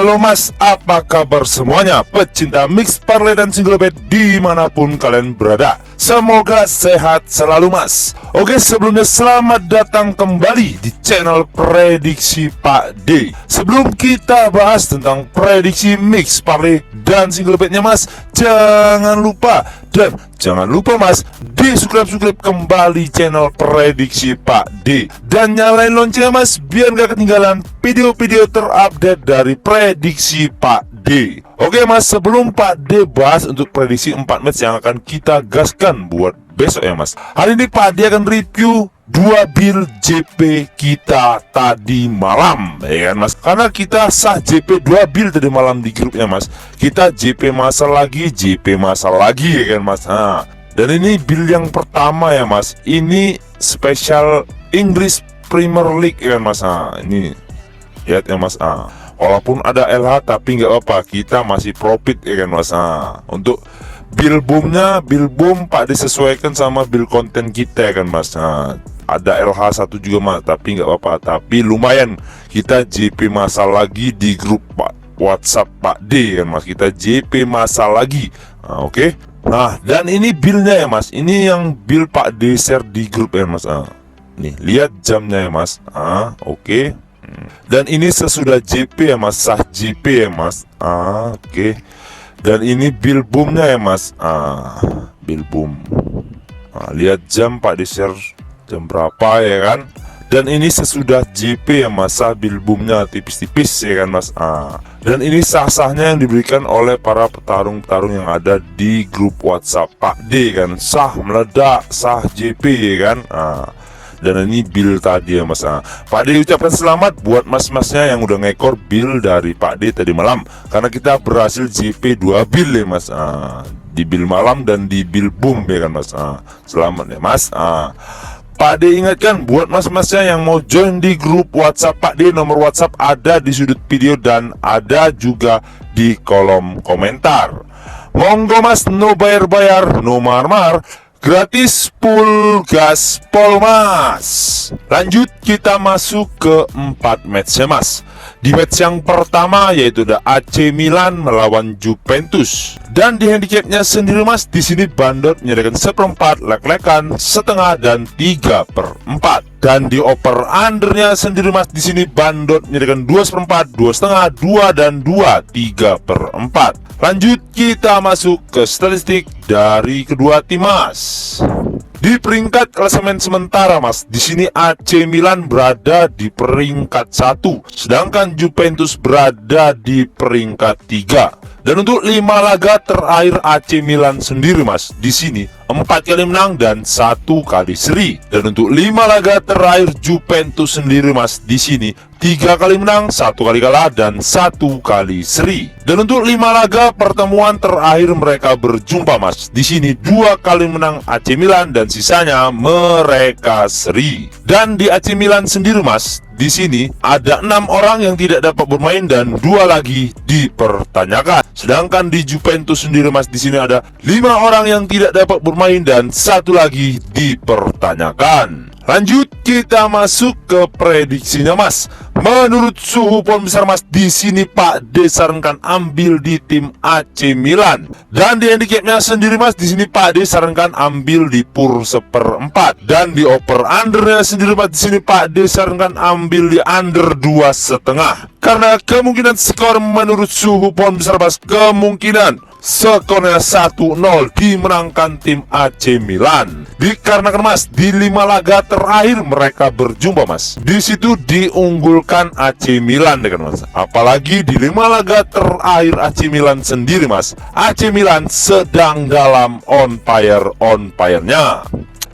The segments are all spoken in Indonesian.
Halo mas, apa kabar semuanya? Pecinta mix parlay dan single bet dimanapun kalian berada, semoga sehat selalu mas. Oke, sebelumnya selamat datang kembali di channel Prediksi Pak D. Sebelum kita bahas tentang prediksi mix parlay dan single betnya mas, jangan lupa mas, di subscribe kembali channel Prediksi Pak D dan nyalain loncengnya mas, biar gak ketinggalan video-video terupdate dari Prediksi Pak D. Oke mas, sebelum Pak D bahas untuk prediksi 4 match yang akan kita gaskan buat besok ya mas, hari ini Pak D akan review 2 build JP kita tadi malam ya kan mas, karena kita sah JP 2 build tadi malam di grupnya mas. Kita JP masa lagi ya kan mas. Nah, dan ini build yang pertama ya mas, ini spesial English Premier League ya kan mas. Nah, ini lihat ya mas, walaupun ada LH tapi nggak apa-apa, kita masih profit ya kan mas. Nah, untuk build boom Pak disesuaikan sama build konten kita ya kan mas. Nah, ada LH1 juga mas, tapi nggak apa-apa, tapi lumayan kita JP masa lagi di grup WhatsApp Pak D kan mas. Kita JP masa lagi. Nah, oke. Nah, dan ini buildnya ya mas, ini yang build Pak D share di grup ya mas. Nih, lihat jamnya ya mas. Oke. Dan ini sesudah JP ya mas, sah JP ya mas. Oke. Dan ini build boomnya ya mas. Build boom. Lihat jam Pak D share jam berapa ya kan. Dan ini sesudah JP ya mas, sah build boomnya tipis-tipis ya kan mas. Dan ini sah-sahnya yang diberikan oleh para petarung-petarung yang ada di grup WhatsApp Pak D kan. Sah meledak, sah JP ya kan. Dan ini build tadi ya mas. Pak D ucapkan selamat buat mas-masnya yang udah ngekor build dari Pak D tadi malam, karena kita berhasil JP 2 build ya mas. Di build malam dan di build boom ya kan mas. Selamat ya mas. Pak D ingatkan buat mas-masnya yang mau join di grup WhatsApp Pak D, nomor WhatsApp ada di sudut video dan ada juga di kolom komentar. Monggo mas, no bayar-bayar, no mar-mar, gratis full gas pol mas. Lanjut kita masuk ke 4 match ya mas. Di match yang pertama yaitu ada AC Milan melawan Juventus. Dan di handicapnya sendiri mas, di sini bandot menyediakan 1/4, lek-lekan, setengah dan 3/4. Dan di over undernya sendiri mas, di sini bandot menyediakan 2/4, 2,5, 2 dan 2, 3/4. Lanjut kita masuk ke statistik dari kedua tim mas. Di peringkat klasemen sementara mas, di sini AC Milan berada di peringkat 1, sedangkan Juventus berada di peringkat 3. Dan untuk 5 laga terakhir AC Milan sendiri mas, di sini 4 kali menang dan 1 kali seri. Dan untuk 5 laga terakhir Juventus sendiri mas, di sini 3 kali menang, 1 kali kalah dan 1 kali seri. Dan untuk 5 laga pertemuan terakhir mereka berjumpa mas, di sini 2 kali menang AC Milan dan sisanya mereka seri. Dan di AC Milan sendiri mas, di sini ada 6 orang yang tidak dapat bermain dan 2 lagi dipertanyakan. Sedangkan di Juventus sendiri mas, di sini ada 5 orang yang tidak dapat bermain dan 1 lagi dipertanyakan. Lanjut kita masuk ke prediksinya mas. Menurut suhu pohon besar mas, di sini Pak D sarankan ambil di tim AC Milan. Dan di handicapnya sendiri mas, di sini Pak D sarankan ambil di pur 1/4. Dan di over undernya sendiri mas, di sini Pak D sarankan ambil di under 2,5. Karena kemungkinan skor menurut suhu pohon besar mas, kemungkinan skornya 1-0 dimenangkan tim AC Milan. Dikarenakan mas, di 5 laga terakhir mereka berjumpa mas, di situ diunggulkan AC Milan dengan mas. Apalagi di 5 laga terakhir AC Milan sendiri mas, AC Milan sedang dalam on fire-nya.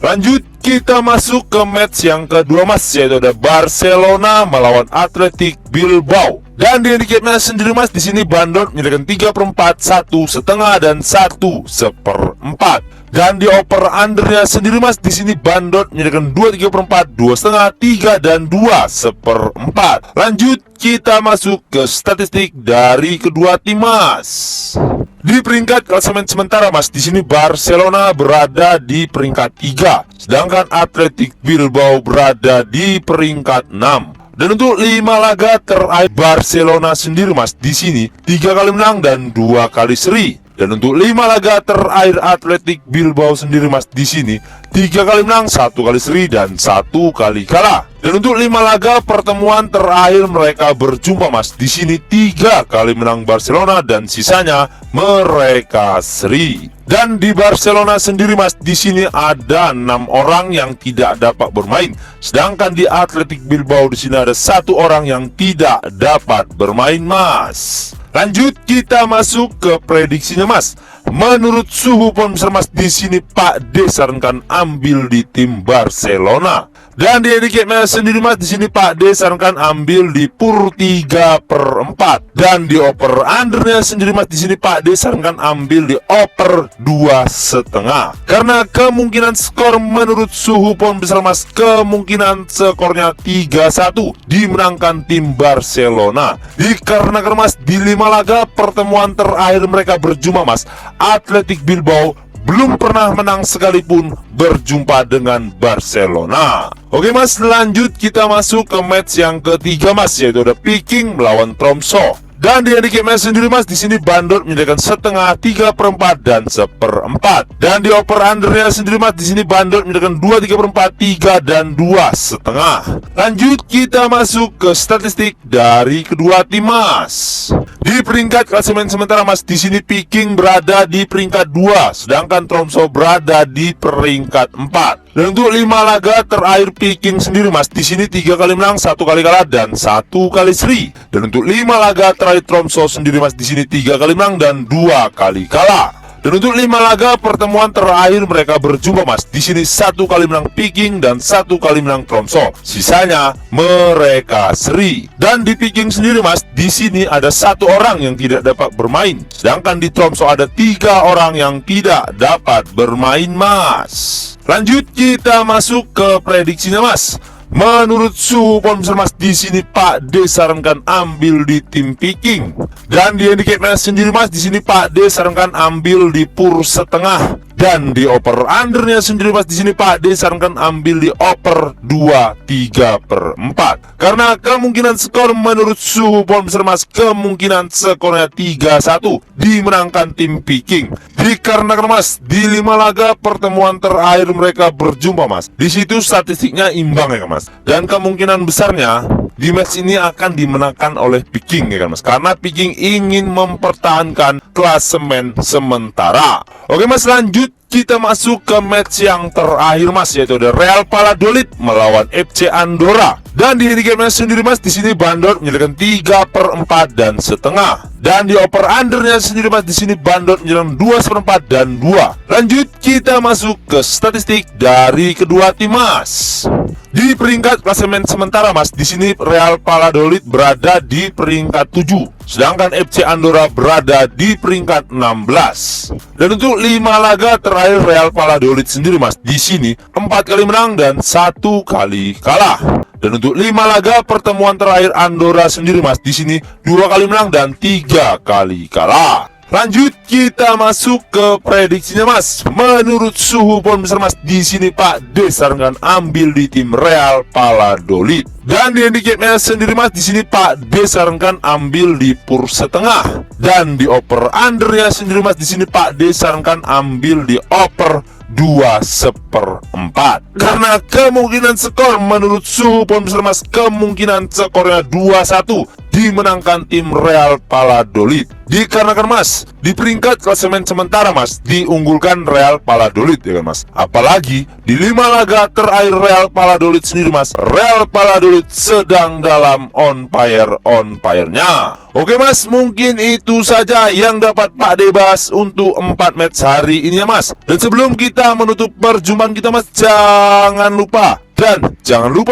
Lanjut kita masuk ke match yang kedua mas, yaitu ada Barcelona melawan Athletic Bilbao. Dan di handicapnya sendiri mas, di sini bandot menyediakan 3/4, 1,5 dan 1/4. Dan di over undernya sendiri mas, di sini bandot menyediakan 2,3/4, 2,5, 3 dan 2/4. Lanjut kita masuk ke statistik dari kedua tim mas. Di peringkat klasemen sementara mas, di sini Barcelona berada di peringkat 3, sedangkan Athletic Bilbao berada di peringkat 6. Dan untuk 5 laga terakhir Barcelona sendiri mas, di sini 3 kali menang dan 2 kali seri. Dan untuk 5 laga terakhir Athletic Bilbao sendiri mas, di sini 3 kali menang, 1 kali seri dan 1 kali kalah. Dan untuk 5 laga pertemuan terakhir mereka berjumpa mas, di sini 3 kali menang Barcelona dan sisanya mereka seri. Dan di Barcelona sendiri mas, di sini ada 6 orang yang tidak dapat bermain, sedangkan di Athletic Bilbao di sini ada 1 orang yang tidak dapat bermain mas. Lanjut kita masuk ke prediksinya mas. Menurut suhu ponsel mas, di sini Pak D sarankan ambil di tim Barcelona. Dan di handicap match sendiri mas, di sini Pak D sarankan ambil di PUR 3/4. Dan di over undernya sendiri mas, di sini Pak D sarankan ambil di over 2,5. Karena kemungkinan skor menurut suhu ponsel mas, kemungkinan skornya 3-1 dimenangkan tim Barcelona. Dikarenakan mas, di 5 laga pertemuan terakhir mereka berjumpa mas, Athletic Bilbao belum pernah menang sekalipun berjumpa dengan Barcelona. Oke mas, lanjut kita masuk ke match yang ketiga mas, yaitu ada Peking melawan Tromsø. Dan di handicap match sendiri mas, di sini Bandot menyediakan setengah, 3/4 dan 1/4. Dan di over undernya sendiri mas, di sini Bandot menyediakan 2, 3/4, 3 dan 2,5. Lanjut kita masuk ke statistik dari kedua tim mas. Di peringkat klasemen sementara mas, di sini Peking berada di peringkat 2, sedangkan Tromsø berada di peringkat 4. Dan untuk 5 laga terakhir Peking sendiri mas, di sini 3 kali menang, 1 kali kalah dan 1 kali seri. Dan untuk 5 laga terakhir Tromsø sendiri mas, di sini 3 kali menang dan 2 kali kalah. Dan untuk 5 laga pertemuan terakhir mereka berjumpa mas, di sini 1 kali menang Peking dan 1 kali menang Tromsø. Sisanya mereka seri. Dan di Peking sendiri mas, di sini ada 1 orang yang tidak dapat bermain, sedangkan di Tromsø ada 3 orang yang tidak dapat bermain mas. Lanjut kita masuk ke prediksinya mas. Menurut suhu ponsel mas, di sini Pak D sarankan ambil di tim Peking. Dan di handicap match sendiri mas, di sini Pak D sarankan ambil di PUR setengah. Dan di over undernya sendiri mas, di sini Pak D sarankan ambil di over 2, 3/4. Karena kemungkinan skor menurut suhu ponsel mas, kemungkinan skornya 3-1 dimenangkan tim Peking. Dikarenakan mas, di 5 laga pertemuan terakhir mereka berjumpa mas, di situ statistiknya imbang ya kan mas. Dan kemungkinan besarnya di match ini akan dimenangkan oleh Peking ya kan mas, karena Peking ingin mempertahankan klasemen sementara. Oke mas, lanjut kita masuk ke match yang terakhir mas, yaitu ada Real Valladolid melawan FC Andorra. Dan di handicap match sendiri mas, di sini Bandot menyediakan 3/4 dan setengah. Dan di over undernya sendiri mas, di sini Bandot menyediakan 2/4 dan 2. Lanjut kita masuk ke statistik dari kedua tim mas. Di peringkat klasemen sementara mas, di sini Real Valladolid berada di peringkat 7, sedangkan FC Andorra berada di peringkat 16. Dan untuk 5 laga terakhir Real Valladolid sendiri mas, di sini 4 kali menang dan 1 kali kalah. Dan untuk 5 laga pertemuan terakhir Andorra sendiri mas, di sini 2 kali menang dan 3 kali kalah. Lanjut kita masuk ke prediksinya mas. Menurut suhu ponsel mas, di sini Pak D sarankan ambil di tim Real Valladolid. Dan di handicap match sendiri mas, di sini Pak D sarankan ambil di PUR setengah. Dan di over undernya sendiri mas, di sini Pak D sarankan ambil di over 2/4. Karena kemungkinan skor menurut suhu ponsel mas, kemungkinan skornya 2-1 dimenangkan tim Real Valladolid. Dikarenakan mas, di peringkat klasemen sementara mas, diunggulkan Real Valladolid ya kan mas. Apalagi di 5 laga terakhir Real Valladolid sendiri mas, Real Valladolid sedang dalam on fire-nya. Oke mas, mungkin itu saja yang dapat Pak D bahas untuk 4 match hari ini ya mas. Dan sebelum kita menutup perjumpaan kita mas, jangan lupa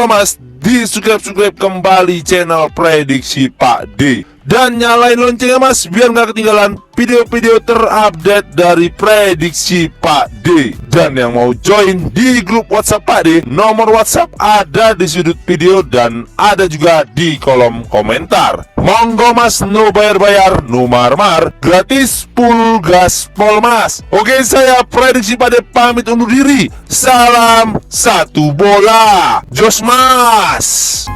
mas, di subscribe kembali channel Prediksi Pak D. Dan nyalain loncengnya mas, biar nggak ketinggalan video-video terupdate dari Prediksi Pak D. Dan yang mau join di grup WhatsApp Pak D, nomor WhatsApp ada di sudut video dan ada juga di kolom komentar. Monggo mas, no bayar-bayar, no mar-mar, gratis full gaspol mas. Oke, saya Prediksi Pak D pamit undur diri. Salam satu bola, jos mas.